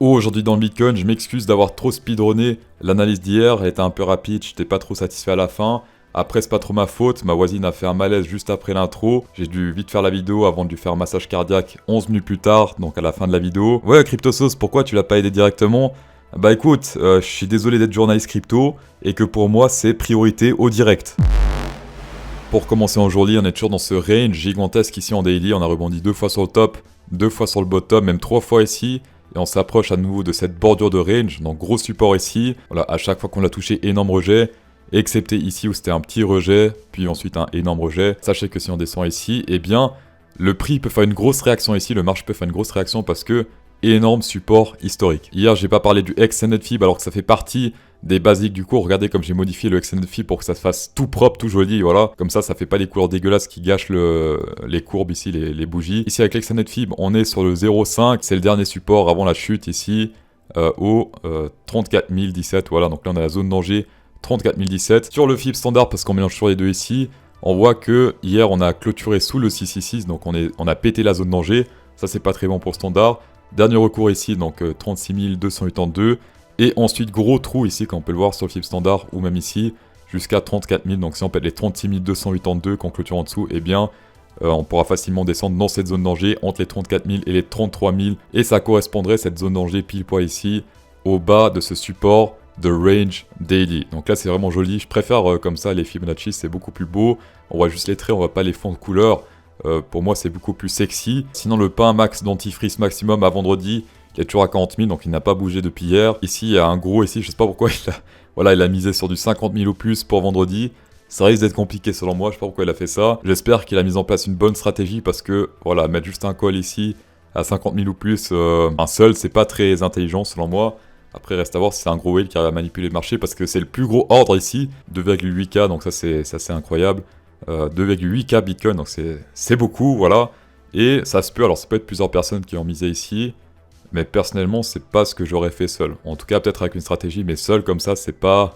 Aujourd'hui dans le Bitcoin, je m'excuse d'avoir trop speedrunné l'analyse d'hier, elle était un peu rapide, j'étais pas trop satisfait à la fin. Après, c'est pas trop ma faute, ma voisine a fait un malaise juste après l'intro. J'ai dû vite faire la vidéo avant de lui faire un massage cardiaque 11 minutes plus tard, donc à la fin de la vidéo. Ouais, CryptoSauce, pourquoi tu l'as pas aidé directement? Bah écoute, je suis désolé d'être journaliste crypto, et que pour moi, c'est priorité au direct. Pour commencer aujourd'hui, on est toujours dans ce range gigantesque ici en daily, on a rebondi 2 fois sur le top, 2 fois sur le bottom, même 3 fois ici. Et on s'approche à nouveau de cette bordure de range, donc gros support ici. Voilà, à chaque fois qu'on l'a touché, énorme rejet. Excepté ici où c'était un petit rejet, puis ensuite un énorme rejet. Sachez que si on descend ici, eh bien, le prix peut faire une grosse réaction ici, le marché peut faire une grosse réaction parce que énorme support historique. Hier, j'ai pas parlé du Extended Fib alors que ça fait partie des basiques du cours. Regardez comme j'ai modifié le Extended Fib pour que ça se fasse tout propre, tout joli, voilà. Comme ça fait pas des couleurs dégueulasses qui gâchent les courbes ici, les bougies. Ici avec l'Extended Fib, on est sur le 0,5, c'est le dernier support avant la chute ici, au 34 017, voilà. Donc là on a la zone danger 34 017. Sur le Fib standard, parce qu'on mélange sur les deux ici, on voit que hier on a clôturé sous le 666, donc on a pété la zone danger. Ça c'est pas très bon pour standard. Dernier recours ici, donc 36 282. Et ensuite, gros trou ici, comme on peut le voir sur le Fib standard, ou même ici, jusqu'à 34 000. Donc si on pète les 36 282 qu'on clôture en dessous, eh bien, on pourra facilement descendre dans cette zone danger, entre les 34 000 et les 33 000. Et ça correspondrait, cette zone danger, pile poil ici, au bas de ce support de range daily. Donc là, c'est vraiment joli. Je préfère comme ça, les Fibonacci, c'est beaucoup plus beau. On voit juste les traits, on voit pas les fonds de couleur. Pour moi, c'est beaucoup plus sexy. Sinon, le pain max dentifrice maximum à vendredi, il est toujours à 40 000, donc il n'a pas bougé depuis hier. Ici, il y a un gros ici, je sais pas pourquoi il a misé sur du 50 000 ou plus pour vendredi. Ça risque d'être compliqué selon moi, je sais pas pourquoi il a fait ça. J'espère qu'il a mis en place une bonne stratégie parce que, voilà, mettre juste un call ici à 50 000 ou plus, un seul, c'est pas très intelligent selon moi. Après, reste à voir si c'est un gros whale qui arrive à manipuler le marché parce que c'est le plus gros ordre ici, 2,8K, donc ça c'est incroyable. 2,8K Bitcoin, donc c'est beaucoup, voilà. Et ça se peut, alors ça peut être plusieurs personnes qui ont misé ici. Mais personnellement, c'est pas ce que j'aurais fait seul. En tout cas, peut-être avec une stratégie, mais seul comme ça, c'est pas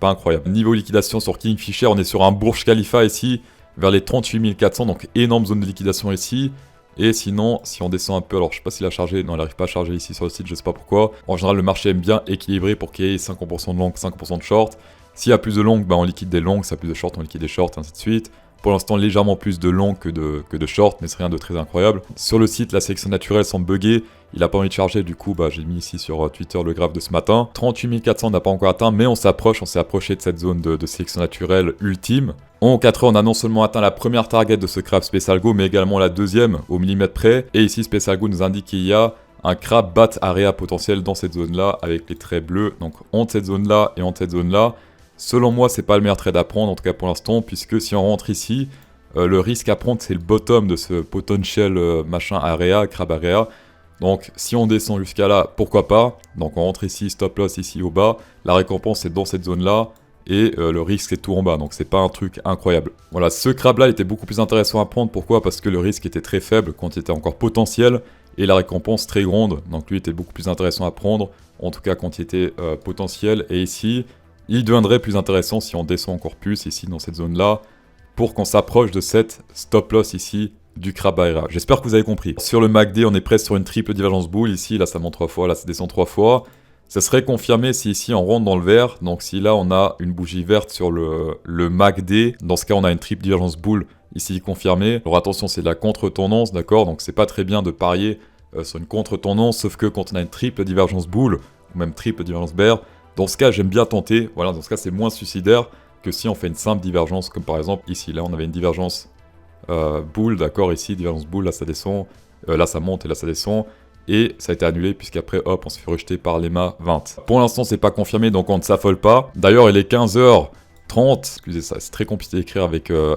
incroyable. Niveau liquidation sur Kingfisher, on est sur un Burj Khalifa ici, vers les 38 400, donc énorme zone de liquidation ici. Et sinon, si on descend un peu, alors je sais pas s'il a chargé, non, il n'arrive pas à charger ici sur le site, je sais pas pourquoi. En général, le marché aime bien équilibrer pour qu'il y ait 50% de long, 50% de short. S'il y a plus de long, on liquide des longs, s'il y a plus de short, on liquide des shorts, et ainsi de suite. Pour l'instant, légèrement plus de long que de short, mais c'est rien de très incroyable. Sur le site, la sélection naturelle semble bugger. Il n'a pas envie de charger, du coup, j'ai mis ici sur Twitter le graphe de ce matin. 38 400 n'a pas encore atteint, mais on s'est approché de cette zone de sélection naturelle ultime. En 4 heures, on a non seulement atteint la première target de ce crabe Special Go, mais également la deuxième au millimètre près. Et ici, Special Go nous indique qu'il y a un crabe bat area potentiel dans cette zone-là, avec les traits bleus. Donc, entre cette zone-là et entre cette zone-là. Selon moi, c'est pas le meilleur trade à prendre, en tout cas pour l'instant, puisque si on rentre ici, le risque à prendre, c'est le bottom de ce potential machin area, crab area. Donc, si on descend jusqu'à là, pourquoi pas. Donc, on rentre ici, stop loss ici au bas. La récompense est dans cette zone-là. Et le risque est tout en bas. Donc, c'est pas un truc incroyable. Voilà, ce crabe-là était beaucoup plus intéressant à prendre. Pourquoi? Parce que le risque était très faible quand il était encore potentiel. Et la récompense très grande. Donc, lui était beaucoup plus intéressant à prendre. En tout cas, quand il était potentiel. Et ici, il deviendrait plus intéressant si on descend encore plus ici dans cette zone-là. Pour qu'on s'approche de cette stop loss ici du crabe area. J'espère que vous avez compris. Sur le MACD, on est presque sur une triple divergence bull. Ici, là, ça monte 3 fois, là, ça descend 3 fois. Ça serait confirmé si ici, on rentre dans le vert. Donc, si là, on a une bougie verte sur le MACD, dans ce cas, on a une triple divergence bull ici confirmée. Alors, attention, c'est de la contre-tendance, d'accord? Donc, c'est pas très bien de parier sur une contre-tendance, sauf que quand on a une triple divergence bull, ou même triple divergence bear, dans ce cas, j'aime bien tenter. Voilà, dans ce cas, c'est moins suicidaire que si on fait une simple divergence, comme par exemple ici. Là, on avait une divergence bull, d'accord, ici, divergence bull, là ça descend, là ça monte et là ça descend, et ça a été annulé puisqu'après, hop, on se fait rejeter par l'EMA 20. Pour l'instant, c'est pas confirmé, donc on ne s'affole pas. D'ailleurs, il est 15h30, excusez ça, c'est très compliqué d'écrire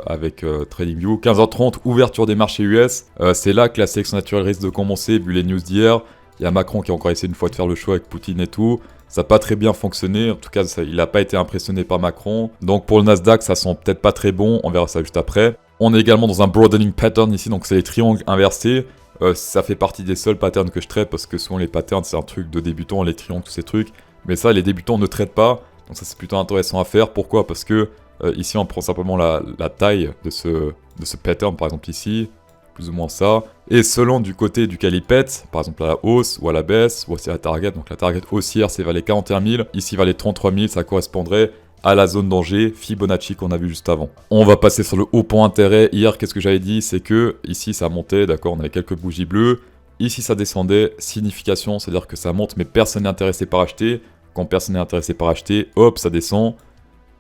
avec TradingView. 15h30, ouverture des marchés US. C'est là que la sélection naturelle risque de commencer, vu les news d'hier. Il y a Macron qui a encore essayé une fois de faire le show avec Poutine et tout. Ça n'a pas très bien fonctionné, en tout cas il n'a pas été impressionné par Macron. Donc pour le Nasdaq, ça sent peut-être pas très bon, on verra ça juste après. On est également dans un broadening pattern ici, donc c'est les triangles inversés. Ça fait partie des seuls patterns que je traite, parce que souvent les patterns c'est un truc de débutant, les triangles, tous ces trucs. Mais ça, les débutants ne traitent pas, donc ça c'est plutôt intéressant à faire. Pourquoi? Parce que ici on prend simplement la taille de ce pattern, par exemple ici. plus ou moins ça. Et selon du côté duquel il pète, par exemple à la hausse ou à la baisse, voici la target. Donc la target haussière, c'est vers les 41 000. Ici, vers les 33 000, ça correspondrait à la zone danger Fibonacci qu'on a vu juste avant. On va passer sur le haut point d'intérêt. Hier, qu'est-ce que j'avais dit? C'est que ici, ça montait, d'accord, on avait quelques bougies bleues. Ici, ça descendait. Signification, c'est-à-dire que ça monte, mais personne n'est intéressé par acheter. Quand personne n'est intéressé par acheter, hop, ça descend.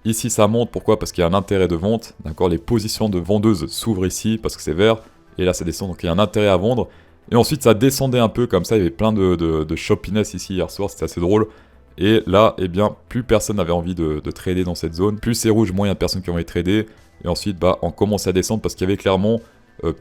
Ici, ça monte. Pourquoi? Parce qu'il y a un intérêt de vente. D'accord, les positions de vendeuses s'ouvrent ici parce que c'est vert. Et là, ça descend, donc il y a un intérêt à vendre. Et ensuite, ça descendait un peu comme ça. Il y avait plein de shoppiness ici hier soir. C'était assez drôle. Et là, eh bien, plus personne n'avait envie de trader dans cette zone. Plus c'est rouge, moins il y a de personnes qui ont envie de trader. Et ensuite, bah, on commence à descendre parce qu'il y avait clairement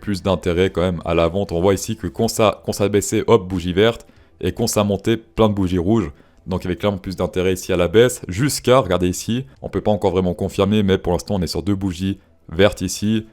plus d'intérêt quand même à la vente. On voit ici que quand ça baissait, hop, bougie verte. Et quand ça montait, plein de bougies rouges. Donc il y avait clairement plus d'intérêt ici à la baisse. Jusqu'à, regardez ici, on ne peut pas encore vraiment confirmer, mais pour l'instant on est sur 2 bougies vertes ici.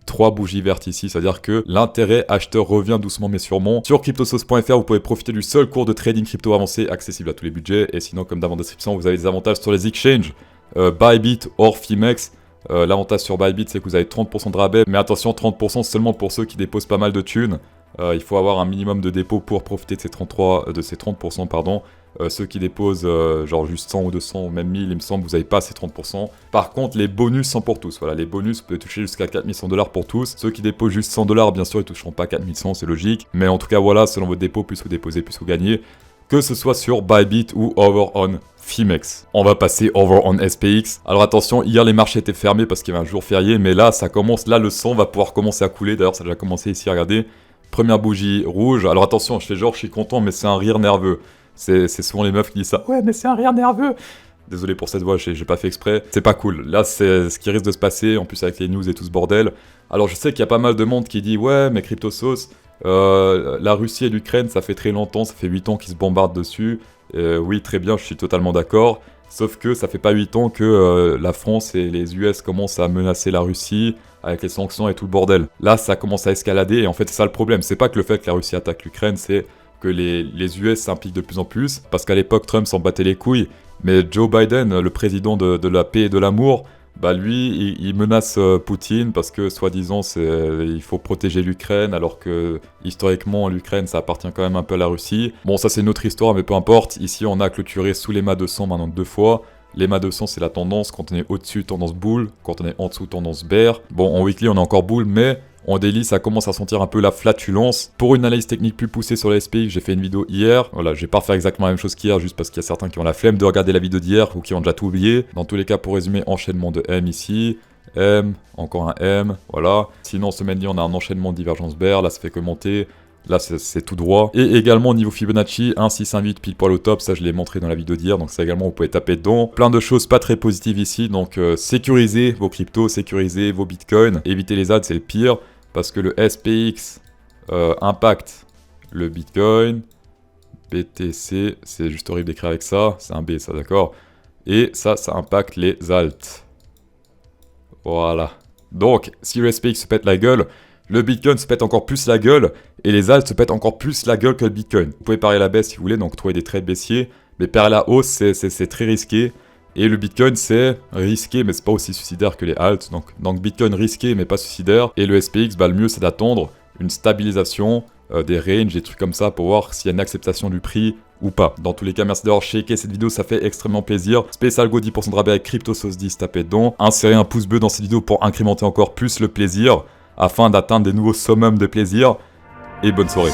3 bougies vertes ici, c'est-à-dire que l'intérêt acheteur revient doucement mais sûrement. Sur cryptosauce.fr, vous pouvez profiter du seul cours de trading crypto avancé accessible à tous les budgets. Et sinon, comme dans la description, vous avez des avantages sur les exchanges, Bybit, or Fimex. L'avantage sur Bybit, c'est que vous avez 30% de rabais, mais attention, 30% seulement pour ceux qui déposent pas mal de thunes. Il faut avoir un minimum de dépôt pour profiter de ces 30%, pardon. Ceux qui déposent genre juste 100 ou 200 ou même 1000, il me semble, vous n'avez pas ces 30%. Par contre, les bonus sont pour tous. Voilà, les bonus, vous pouvez toucher jusqu'à 4100$ pour tous. Ceux qui déposent juste 100$, bien sûr, ils toucheront pas 4100, c'est logique. Mais en tout cas, voilà, selon votre dépôt, plus vous déposez, plus vous gagnez. Que ce soit sur Bybit ou over on Fimex. On va passer over on SPX. Alors attention, hier les marchés étaient fermés parce qu'il y avait un jour férié, mais là ça commence, là le sang va pouvoir commencer à couler. D'ailleurs, ça a déjà commencé ici, regardez. Première bougie rouge. Alors attention, je fais genre, je suis content, mais c'est un rire nerveux. C'est souvent les meufs qui disent ça. Ouais, mais c'est un rire nerveux. Désolé pour cette voix, j'ai pas fait exprès. C'est pas cool. Là, c'est ce qui risque de se passer, en plus avec les news et tout ce bordel. Alors je sais qu'il y a pas mal de monde qui dit ouais, mais CryptoSauce, la Russie et l'Ukraine, ça fait très longtemps, ça fait 8 ans qu'ils se bombardent dessus. Oui, très bien, je suis totalement d'accord. Sauf que ça fait pas 8 ans que la France et les US commencent à menacer la Russie avec les sanctions et tout le bordel. Là, ça commence à escalader et en fait, c'est ça le problème. C'est pas que le fait que la Russie attaque l'Ukraine, c'est que les US s'impliquent de plus en plus. Parce qu'à l'époque, Trump s'en battait les couilles. Mais Joe Biden, le président de la paix et de l'amour, bah lui, il menace Poutine parce que, soi-disant, il faut protéger l'Ukraine, alors que, historiquement, l'Ukraine, ça appartient quand même un peu à la Russie. Bon, ça, c'est une autre histoire, mais peu importe. Ici, on a clôturé sous les mâts 200 maintenant 2 fois. Les mâts 200, c'est la tendance. Quand on est au-dessus, tendance bull. Quand on est en dessous, tendance bear. Bon, en weekly, on est encore bull, mais en daily, ça commence à sentir un peu la flatulence. Pour une analyse technique plus poussée sur les SPX, j'ai fait une vidéo hier. Voilà, je vais pas refaire exactement la même chose qu'hier, juste parce qu'il y a certains qui ont la flemme de regarder la vidéo d'hier ou qui ont déjà tout oublié. Dans tous les cas, pour résumer, enchaînement de M ici. M, encore un M, voilà. Sinon, semaine dit, on a un enchaînement de divergence bear. Là, ça fait que monter. Là, c'est tout droit. Et également, au niveau Fibonacci, 1, 6, 1, 8, pile poil au top. Ça, je l'ai montré dans la vidéo d'hier. Donc, ça également, vous pouvez taper dedans. Plein de choses pas très positives ici. Donc, sécurisez vos cryptos, sécurisez vos bitcoins. Évitez les ads, c'est le pire. Parce que le SPX impacte le Bitcoin. BTC, c'est juste horrible d'écrire avec ça. C'est un B, ça, d'accord. Et ça impacte les alts. Voilà. Donc, si le SPX se pète la gueule, le Bitcoin se pète encore plus la gueule, et les alts se pètent encore plus la gueule que le Bitcoin. Vous pouvez parier la baisse si vous voulez, donc trouver des trades baissiers, mais parier la hausse, c'est très risqué. Et le Bitcoin, c'est risqué, mais c'est pas aussi suicidaire que les alts. Donc Bitcoin risqué, mais pas suicidaire. Et le SPX, bah, le mieux, c'est d'attendre une stabilisation, des ranges, des trucs comme ça, pour voir s'il y a une acceptation du prix ou pas. Dans tous les cas, merci d'avoir checké cette vidéo, ça fait extrêmement plaisir. Spécial Go 10% de rabais avec CryptoSauce10, tapez dedans. Insérez un pouce bleu dans cette vidéo pour incrémenter encore plus le plaisir, afin d'atteindre des nouveaux summums de plaisir. Et bonne soirée.